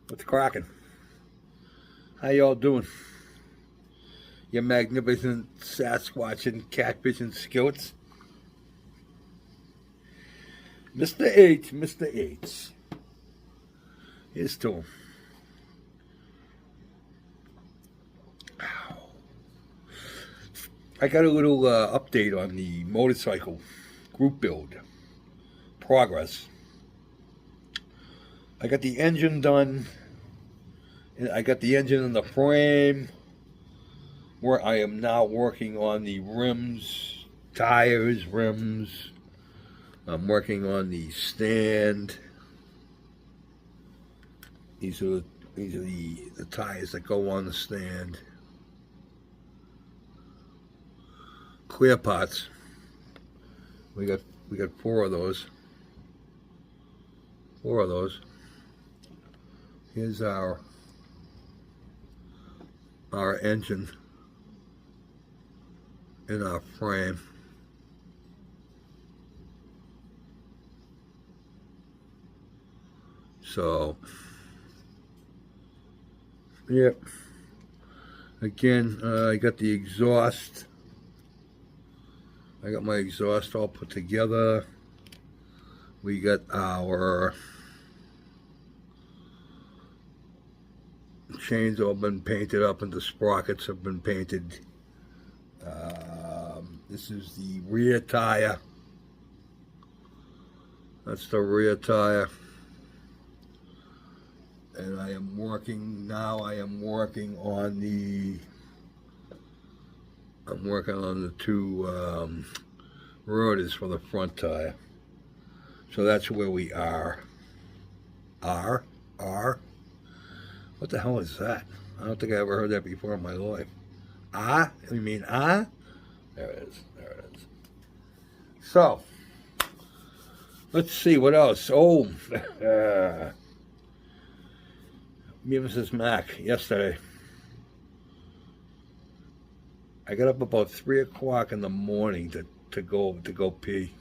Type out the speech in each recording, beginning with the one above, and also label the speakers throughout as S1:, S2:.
S1: What's cracking? How y'all doing? Your magnificent Sasquatch and catfishing skillets? Mr. H, Mr. H. Here's to him. I got a little update on the motorcycle group build progress. I got the engine done. I got the engine in the frame. Where I am now working on the rims, tires, rims. I'm working on the stand. These are the tires that go on the stand. Clear pots. We got 4 of those. 4 of those. Here's our engine in our frame. So, yep. Again, I got the exhaust. I got my exhaust all put together. We got our chains all been painted up, and the sprockets have been painted. This is the rear tire. That's the rear tire. And I am working on the 2 rotors for the front tire. So that's where we are. What the hell is that? I don't think I ever heard that before in my life. You mean There it is. So, let's see what else. Oh, me and Mrs. Mac yesterday. I got up about 3 o'clock in the morning to go pee,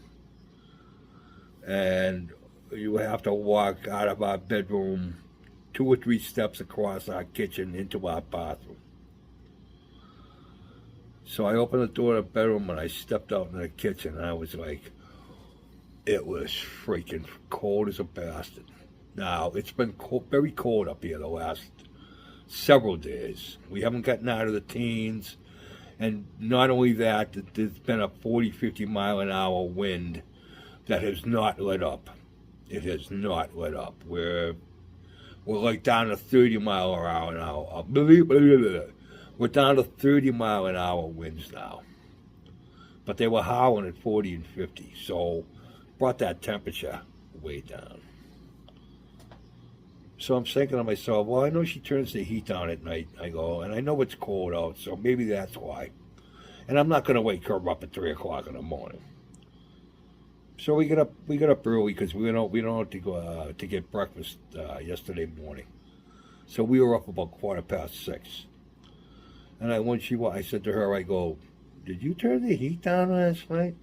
S1: and you have to walk out of our bedroom 2 or 3 steps across our kitchen into our bathroom. So I opened the door of the bedroom and I stepped out in the kitchen, and I was like, it was freaking cold as a bastard. Now, it's been very cold up here the last several days. We haven't gotten out of the teens, and not only that, there's been a 40, 50 mile an hour wind that has not let up. It has not let up. We're like down to 30 mile an hour now. We're down to 30 mile an hour winds now. But they were howling at 40 and 50, so brought that temperature way down. So I'm thinking to myself, well, I know she turns the heat down at night. I go, and I know it's cold out, so maybe that's why. And I'm not going to wake her up at 3 o'clock in the morning. So we get up early because we don't have to go to get breakfast yesterday morning. So we were up about 6:15. And I said to her, I go, did you turn the heat down last night?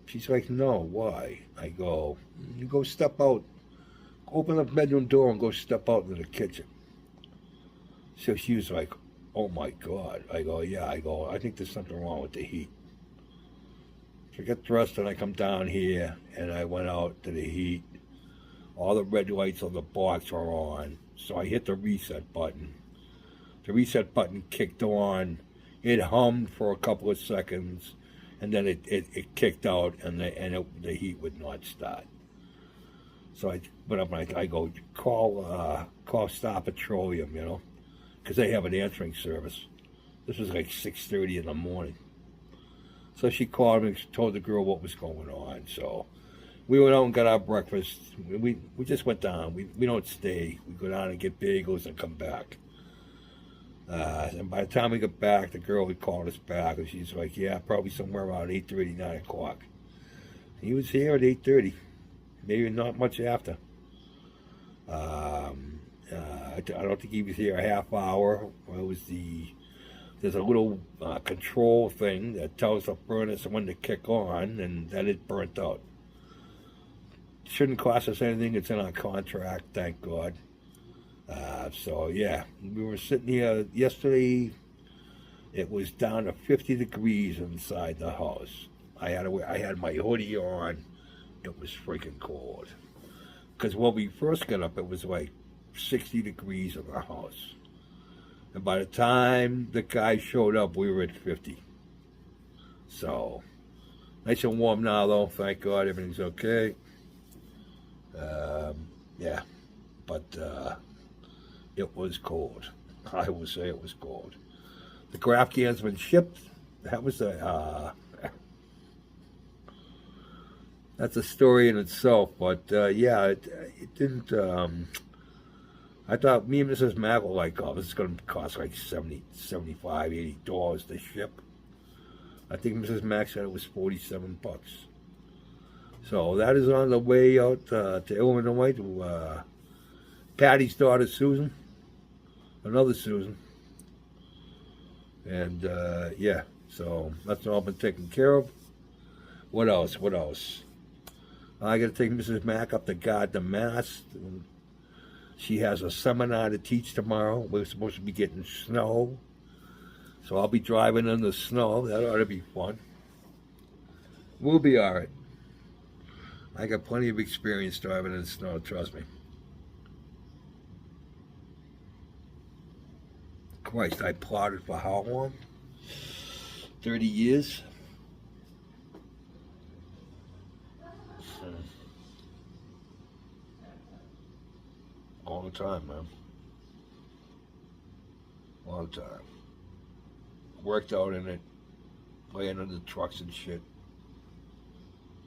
S1: She's like, no, why? I go, you go step out, open the bedroom door and go step out into the kitchen. So she was like, oh my God. I go, yeah. I think there's something wrong with the heat. So I get dressed and I come down here and I went out to the heat. All the red lights on the box are on. So I hit the reset button. The reset button kicked on. It hummed for a couple of seconds, and then it kicked out, and the heat would not start. So I went up and I go, call Star Petroleum, because they have an answering service. This was like 6:30 in the morning. So she called me and told the girl what was going on. So we went out and got our breakfast. We just went down. We don't stay. We go down and get bagels and come back. And by the time we got back, the girl had called us back, and she's like, yeah, probably somewhere around 8:30, 9 o'clock. He was here at 8:30, maybe not much after. I don't think he was here a half hour. It was the there's a little control thing that tells the furnace when to kick on, and then it burnt out. Shouldn't cost us anything. It's in our contract, thank God. So yeah, we were sitting here yesterday. It was down to 50 degrees inside the house. I had my hoodie on. It was freaking cold. Because when we first got up, it was like 60 degrees in the house. And by the time the guy showed up, we were at 50. So, nice and warm now, though. Thank God, everything's okay. Yeah, but it was cold. I will say it was cold. The craft can's been shipped. That was that's a story in itself. But yeah, it didn't. I thought me and Mrs. Mac were like, oh, this is going to cost like $70, $75, $80 to ship. I think Mrs. Mac said it was $47. So that is on the way out to Illinois to Patty's daughter Susan, another Susan, and yeah, so that's all been taken care of. What else? What else? I got to take Mrs. Mac up to Gardner, Mass. She has a seminar to teach tomorrow. We're supposed to be getting snow, so I'll be driving in the snow. That ought to be fun. We'll be all right. I got plenty of experience driving in the snow, trust me. Christ, I plotted for how long? 30 years? Long time, man. Long time. Worked out in it, laying under trucks and shit.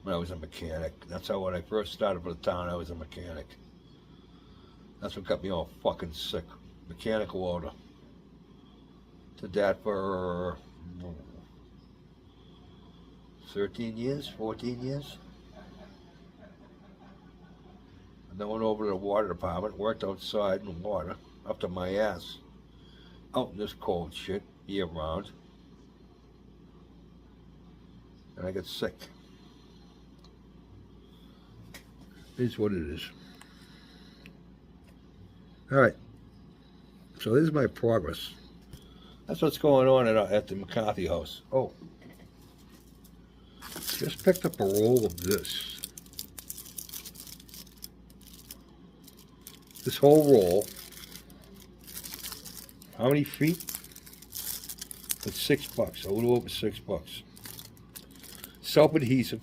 S1: When I was a mechanic. That's how when I first started for the town, I was a mechanic. That's what got me all fucking sick. Mechanical order. Did that for 13 years, 14 years. And then went over to the water department, worked outside in the water, up to my ass. Out in this cold shit, year round. And I got sick. Is what it is. All right. So this is my progress. That's what's going on at the McCarthy house. Oh. Just picked up a roll of this. This whole roll. How many feet? It's $6. A little over $6. Self-adhesive.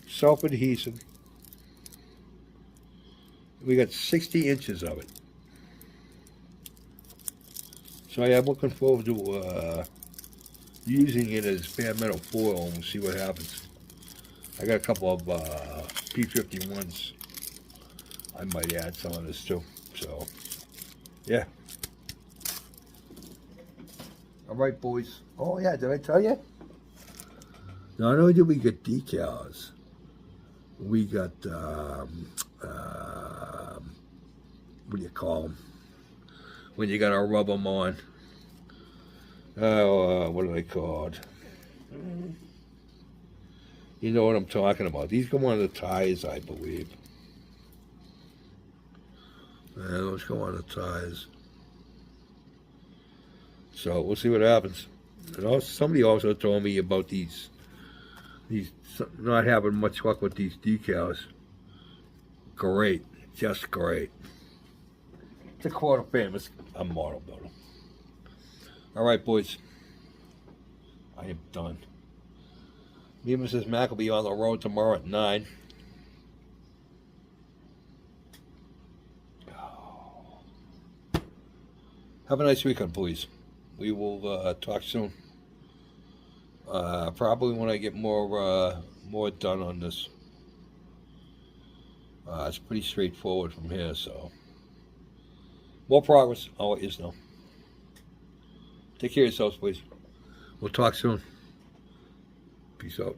S1: Self-adhesive. We got 60 inches of it. So yeah, I'm looking forward to using it as bare metal foil, and we'll see what happens. I got a couple of P51s. I might add some of this too. So, yeah. All right, boys. Oh yeah, did I tell you? Not only did we get decals, we got, what do you call them? When you gotta rub them on. What are they called? You know what I'm talking about. These go on the tires, I believe. Those go on the tires. So we'll see what happens. And also, somebody also told me about these not having much luck with these decals. Great, just great. It's a quote of famous model builder. All right, boys. I am done. Me and Mrs. Mac will be on the road tomorrow at 9. Have a nice weekend, please. We will talk soon. Probably when I get more done on this. It's pretty straightforward from here, so more progress. I'll let you know. Take care of yourselves, please. We'll talk soon. Peace out.